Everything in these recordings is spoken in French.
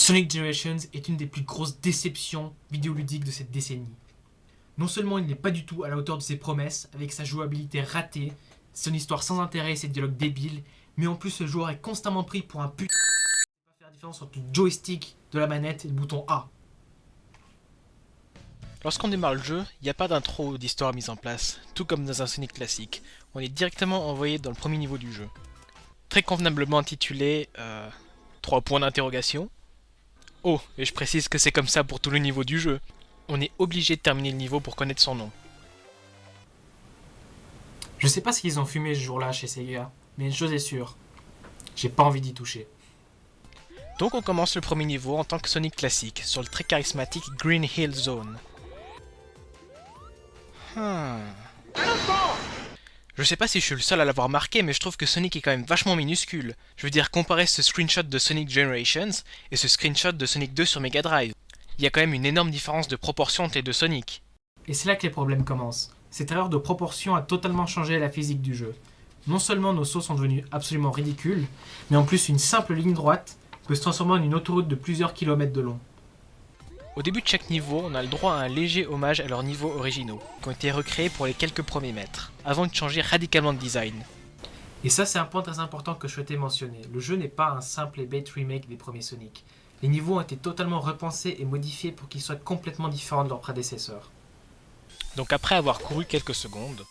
Sonic Generations est une des plus grosses déceptions vidéoludiques de cette décennie. Non seulement il n'est pas du tout à la hauteur de ses promesses, avec sa jouabilité ratée, son histoire sans intérêt et ses dialogues débiles, mais en plus le joueur est constamment pris pour un putain. Il ne peut pas faire la différence entre le joystick de la manette et le bouton A. Lorsqu'on démarre le jeu, il n'y a pas d'intro ou d'histoire mise en place, tout comme dans un Sonic classique. On est directement envoyé dans le premier niveau du jeu. Très convenablement intitulé 3 points d'interrogation. Oh, et je précise que c'est comme ça pour tout le niveau du jeu. On est obligé de terminer le niveau pour connaître son nom. Je sais pas ce qu'ils ont fumé ce jour-là chez Sega, mais une chose est sûre, j'ai pas envie d'y toucher. Donc on commence le premier niveau en tant que Sonic classique, sur le très charismatique Green Hill Zone. Je sais pas si je suis le seul à l'avoir marqué, mais je trouve que Sonic est quand même vachement minuscule. Je veux dire, comparer ce screenshot de Sonic Generations et ce screenshot de Sonic 2 sur Mega Drive. Il y a quand même une énorme différence de proportion entre les deux Sonic. Et c'est là que les problèmes commencent. Cette erreur de proportion a totalement changé la physique du jeu. Non seulement nos sauts sont devenus absolument ridicules, mais en plus une simple ligne droite peut se transformer en une autoroute de plusieurs kilomètres de long. Au début de chaque niveau, on a le droit à un léger hommage à leurs niveaux originaux, qui ont été recréés pour les quelques premiers mètres, avant de changer radicalement de design. Et ça, c'est un point très important que je souhaitais mentionner. Le jeu n'est pas un simple et bête remake des premiers Sonic. Les niveaux ont été totalement repensés et modifiés pour qu'ils soient complètement différents de leurs prédécesseurs. Donc après avoir couru quelques secondes,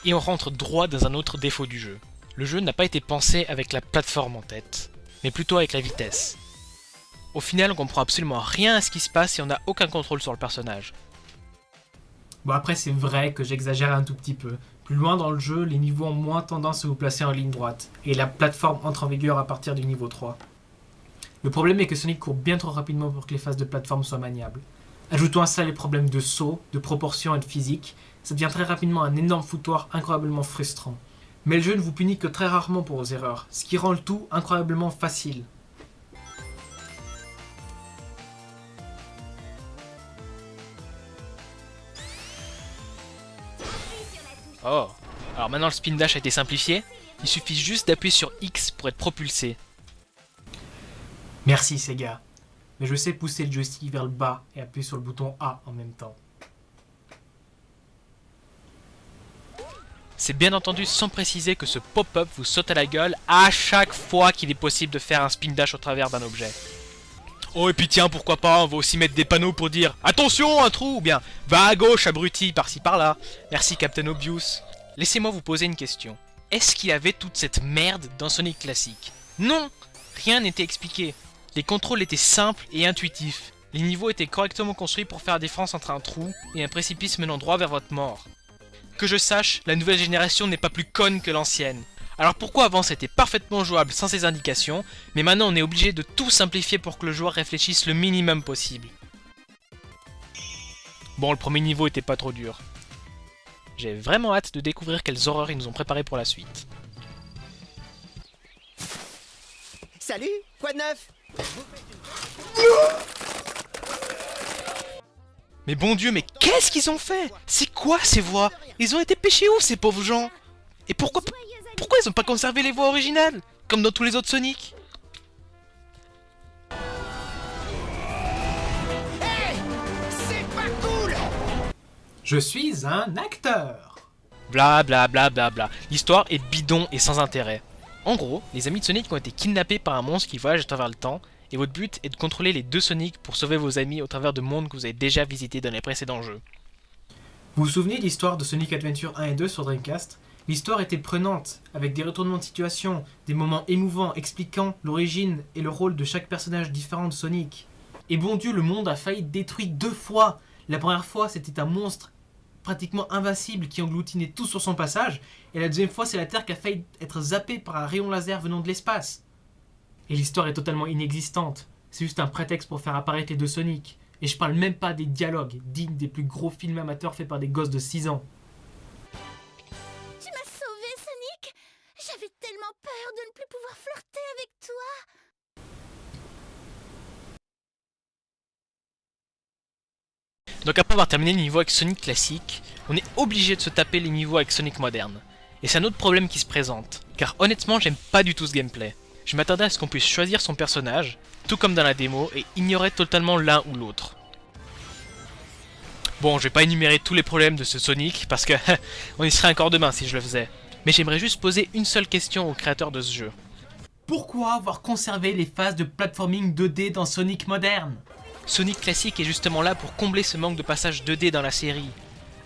et on rentre droit dans un autre défaut du jeu. Le jeu n'a pas été pensé avec la plateforme en tête, mais plutôt avec la vitesse. Au final, on comprend absolument rien à ce qui se passe et on n'a aucun contrôle sur le personnage. Bon, après, c'est vrai que j'exagère un tout petit peu. Plus loin dans le jeu, les niveaux ont moins tendance à vous placer en ligne droite, et la plateforme entre en vigueur à partir du niveau 3. Le problème est que Sonic court bien trop rapidement pour que les phases de plateforme soient maniables. Ajoutons à ça les problèmes de saut, de proportion et de physique, ça devient très rapidement un énorme foutoir incroyablement frustrant. Mais le jeu ne vous punit que très rarement pour vos erreurs, ce qui rend le tout incroyablement facile. Oh, alors maintenant le spin dash a été simplifié, il suffit juste d'appuyer sur X pour être propulsé. Merci Sega, mais je sais pousser le joystick vers le bas et appuyer sur le bouton A en même temps. C'est bien entendu sans préciser que ce pop-up vous saute à la gueule à chaque fois qu'il est possible de faire un spin dash au travers d'un objet. Oh et puis tiens, pourquoi pas, on va aussi mettre des panneaux pour dire « Attention, un trou !» ou bien « Va à gauche, abruti, par-ci par-là !» Merci Captain Obvious. Laissez-moi vous poser une question. Est-ce qu'il y avait toute cette merde dans Sonic classique? Non! Rien n'était expliqué. Les contrôles étaient simples et intuitifs. Les niveaux étaient correctement construits pour faire la différence entre un trou et un précipice menant droit vers votre mort. Que je sache, la nouvelle génération n'est pas plus conne que l'ancienne. Alors pourquoi avant c'était parfaitement jouable sans ces indications, mais maintenant on est obligé de tout simplifier pour que le joueur réfléchisse le minimum possible? Bon, le premier niveau était pas trop dur. J'ai vraiment hâte de découvrir quelles horreurs ils nous ont préparées pour la suite. Salut, quoi de neuf? Mais bon Dieu, mais qu'est-ce qu'ils ont fait? C'est quoi ces voix? Ils ont été pêchés où ces pauvres gens? Et pourquoi ils ont pas conservé les voix originales? Comme dans tous les autres Sonic? Hey, c'est pas cool! Je suis un acteur! Bla bla bla bla bla. L'histoire est bidon et sans intérêt. En gros, les amis de Sonic ont été kidnappés par un monstre qui voyage à travers le temps, et votre but est de contrôler les deux Sonic pour sauver vos amis au travers de mondes que vous avez déjà visités dans les précédents jeux. Vous vous souvenez de l'histoire de Sonic Adventure 1 et 2 sur Dreamcast? L'histoire était prenante, avec des retournements de situation, des moments émouvants expliquant l'origine et le rôle de chaque personnage différent de Sonic. Et bon Dieu, le monde a failli être détruit 2 fois. La première fois, c'était un monstre pratiquement invincible qui engloutinait tout sur son passage, et la deuxième fois, c'est la Terre qui a failli être zappée par un rayon laser venant de l'espace. Et l'histoire est totalement inexistante. C'est juste un prétexte pour faire apparaître les deux Sonic. Et je parle même pas des dialogues, dignes des plus gros films amateurs faits par des gosses de 6 ans. Tu m'as sauvé, Sonic! J'avais tellement peur de ne plus pouvoir flirter avec toi! Donc après avoir terminé le niveau avec Sonic classique, on est obligé de se taper les niveaux avec Sonic moderne. Et c'est un autre problème qui se présente, car honnêtement j'aime pas du tout ce gameplay. Je m'attendais à ce qu'on puisse choisir son personnage, tout comme dans la démo, et ignorer totalement l'un ou l'autre. Bon, je vais pas énumérer tous les problèmes de ce Sonic, parce que on y serait encore demain si je le faisais. Mais j'aimerais juste poser une seule question aux créateurs de ce jeu. Pourquoi avoir conservé les phases de platforming 2D dans Sonic moderne? Sonic classique est justement là pour combler ce manque de passage 2D dans la série.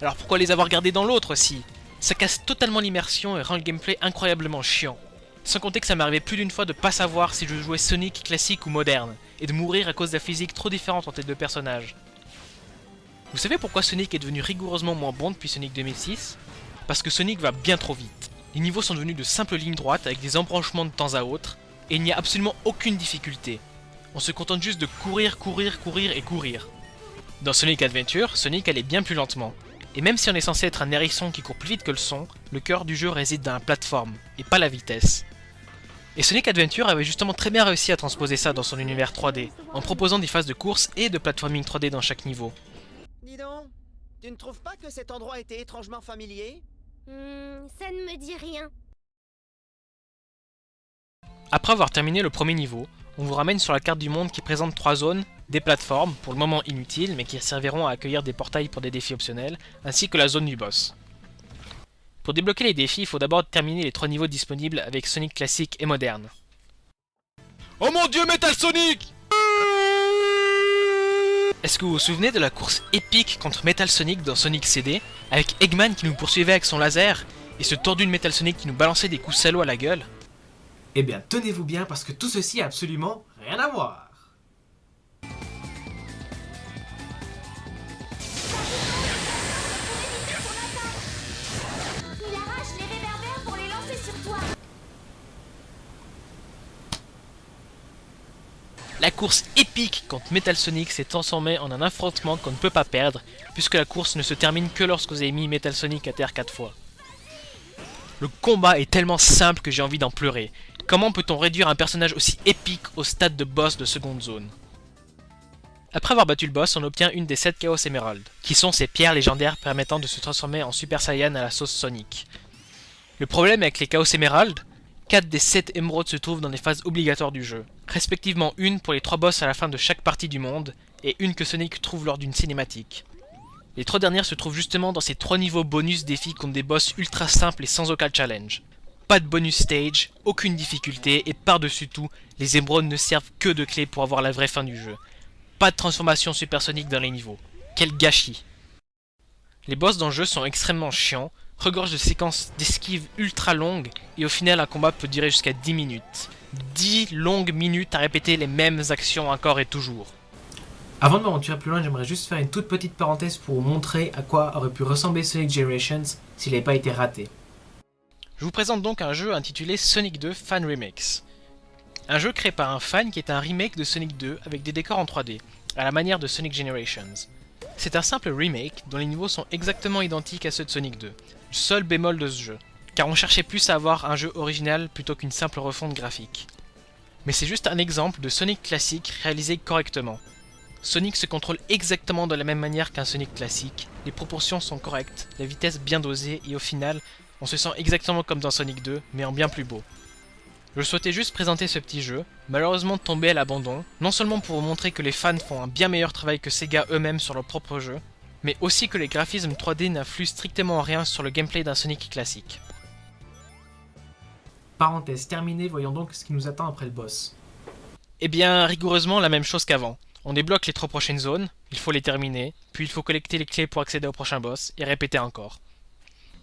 Alors pourquoi les avoir gardés dans l'autre aussi? Ça casse totalement l'immersion et rend le gameplay incroyablement chiant. Sans compter que ça m'arrivait plus d'une fois de pas savoir si je jouais Sonic classique ou moderne, et de mourir à cause de la physique trop différente entre les deux personnages. Vous savez pourquoi Sonic est devenu rigoureusement moins bon depuis Sonic 2006? Parce que Sonic va bien trop vite. Les niveaux sont devenus de simples lignes droites avec des embranchements de temps à autre, et il n'y a absolument aucune difficulté. On se contente juste de courir, courir, courir et courir. Dans Sonic Adventure, Sonic allait bien plus lentement. Et même si on est censé être un hérisson qui court plus vite que le son, le cœur du jeu réside dans la plateforme, et pas la vitesse. Et Sonic Adventure avait justement très bien réussi à transposer ça dans son univers 3D, en proposant des phases de course et de platforming 3D dans chaque niveau. Dis donc, tu ne trouves pas que cet endroit était étrangement familier? Ça ne me dit rien. Après avoir terminé le premier niveau, on vous ramène sur la carte du monde qui présente 3 zones, des plateformes, pour le moment inutiles, mais qui serviront à accueillir des portails pour des défis optionnels, ainsi que la zone du boss. Pour débloquer les défis, il faut d'abord terminer les 3 niveaux disponibles avec Sonic classique et moderne. Oh mon dieu, Metal Sonic! Est-ce que vous vous souvenez de la course épique contre Metal Sonic dans Sonic CD, avec Eggman qui nous poursuivait avec son laser, et ce tordu de Metal Sonic qui nous balançait des coups salauds à la gueule? Eh bien, tenez-vous bien parce que tout ceci a absolument rien à voir. Il arrache les réverbères pour les lancer sur toi. La course épique contre Metal Sonic s'est transformée en un affrontement qu'on ne peut pas perdre, puisque la course ne se termine que lorsque vous avez mis Metal Sonic à terre 4 fois. Le combat est tellement simple que j'ai envie d'en pleurer. Comment peut-on réduire un personnage aussi épique au stade de boss de seconde zone? Après avoir battu le boss, on obtient une des 7 Chaos Emerald, qui sont ces pierres légendaires permettant de se transformer en Super Saiyan à la sauce Sonic. Le problème avec les Chaos Emerald, 4 des 7 émeraudes se trouvent dans les phases obligatoires du jeu, respectivement une pour les 3 boss à la fin de chaque partie du monde, et une que Sonic trouve lors d'une cinématique. Les 3 dernières se trouvent justement dans ces 3 niveaux bonus défis contre des boss ultra simples et sans aucun challenge. Pas de bonus stage, aucune difficulté, et par-dessus tout, les émeraudes ne servent que de clé pour avoir la vraie fin du jeu. Pas de transformation supersonique dans les niveaux. Quel gâchis! Les boss dans le jeu sont extrêmement chiants, regorgent de séquences d'esquives ultra longues, et au final un combat peut durer jusqu'à 10 minutes. 10 longues minutes à répéter les mêmes actions encore et toujours. Avant de m'aventurer plus loin, j'aimerais juste faire une toute petite parenthèse pour vous montrer à quoi aurait pu ressembler Sonic Generations s'il n'avait pas été raté. Je vous présente donc un jeu intitulé Sonic 2 Fan Remix. Un jeu créé par un fan qui est un remake de Sonic 2 avec des décors en 3D, à la manière de Sonic Generations. C'est un simple remake dont les niveaux sont exactement identiques à ceux de Sonic 2, le seul bémol de ce jeu, car on cherchait plus à avoir un jeu original plutôt qu'une simple refonte graphique. Mais c'est juste un exemple de Sonic classique réalisé correctement. Sonic se contrôle exactement de la même manière qu'un Sonic classique, les proportions sont correctes, la vitesse bien dosée et au final, on se sent exactement comme dans Sonic 2, mais en bien plus beau. Je souhaitais juste présenter ce petit jeu, malheureusement tombé à l'abandon, non seulement pour vous montrer que les fans font un bien meilleur travail que Sega eux-mêmes sur leur propre jeu, mais aussi que les graphismes 3D n'influent strictement en rien sur le gameplay d'un Sonic classique. Parenthèse terminée, voyons donc ce qui nous attend après le boss. Eh bien, rigoureusement la même chose qu'avant. On débloque les 3 prochaines zones, il faut les terminer, puis il faut collecter les clés pour accéder au prochain boss, et répéter encore.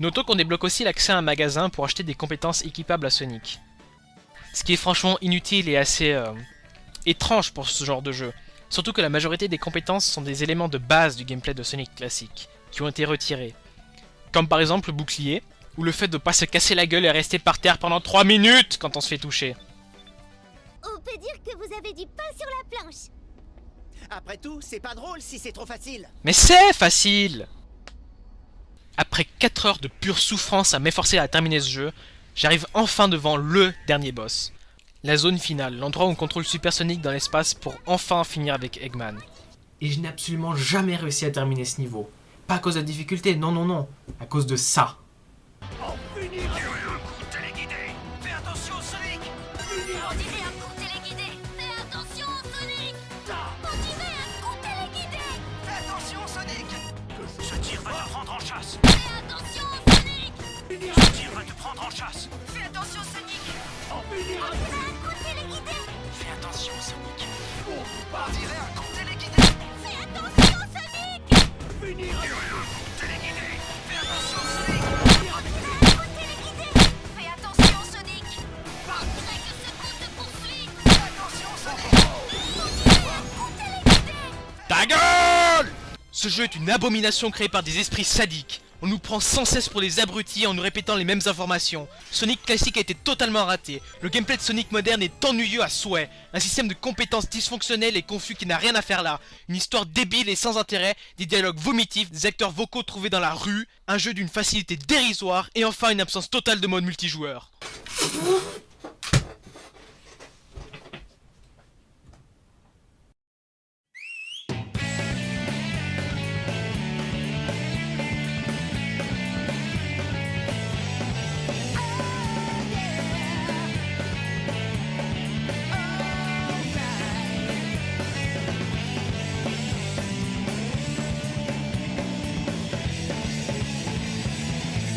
Notons qu'on débloque aussi l'accès à un magasin pour acheter des compétences équipables à Sonic. Ce qui est franchement inutile et assez étrange pour ce genre de jeu. Surtout que la majorité des compétences sont des éléments de base du gameplay de Sonic classique, qui ont été retirés. Comme par exemple le bouclier, ou le fait de pas se casser la gueule et rester par terre pendant 3 minutes quand on se fait toucher. On peut dire que vous avez du pain sur la planche. Après tout, c'est pas drôle si c'est trop facile. Mais c'est facile! Après 4 heures de pure souffrance à m'efforcer à terminer ce jeu, j'arrive enfin devant LE dernier boss. La zone finale, l'endroit où on contrôle Super Sonic dans l'espace pour enfin finir avec Eggman. Et je n'ai absolument jamais réussi à terminer ce niveau. Pas à cause de la difficulté, non, non, non. À cause de ça. Fais attention, Sonic! On dirait un coup téléguidé. Fais attention, Sonic. On dirait un coup téléguidé. Fais attention, Sonic! Ce tir va te prendre en chasse! Fais attention, Sonic. Ce tir va te prendre en chasse! Fais attention, Sonic! On dirait un coup téléguidé. Fais attention, Sonic! On dirait un coup téléguidé! Fais attention, Sonic. Téléguidé! Fais attention, Sonic! On dirait un coup téléguidé. Fais attention, Sonic. On dirait que ce coup te poursuit. Fais attention, Sonic! On dirait un coup téléguidé. Ta gueule! Ce jeu est une abomination créée par des esprits sadiques. On nous prend sans cesse pour des abrutis en nous répétant les mêmes informations. Sonic classique a été totalement raté. Le gameplay de Sonic moderne est ennuyeux à souhait. Un système de compétences dysfonctionnel et confus qui n'a rien à faire là. Une histoire débile et sans intérêt, des dialogues vomitifs, des acteurs vocaux trouvés dans la rue, un jeu d'une facilité dérisoire et enfin une absence totale de mode multijoueur.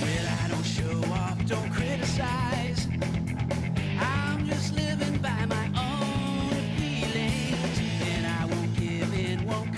Well, I don't show off, don't criticize. I'm just living by my own feelings, and I won't give in, won't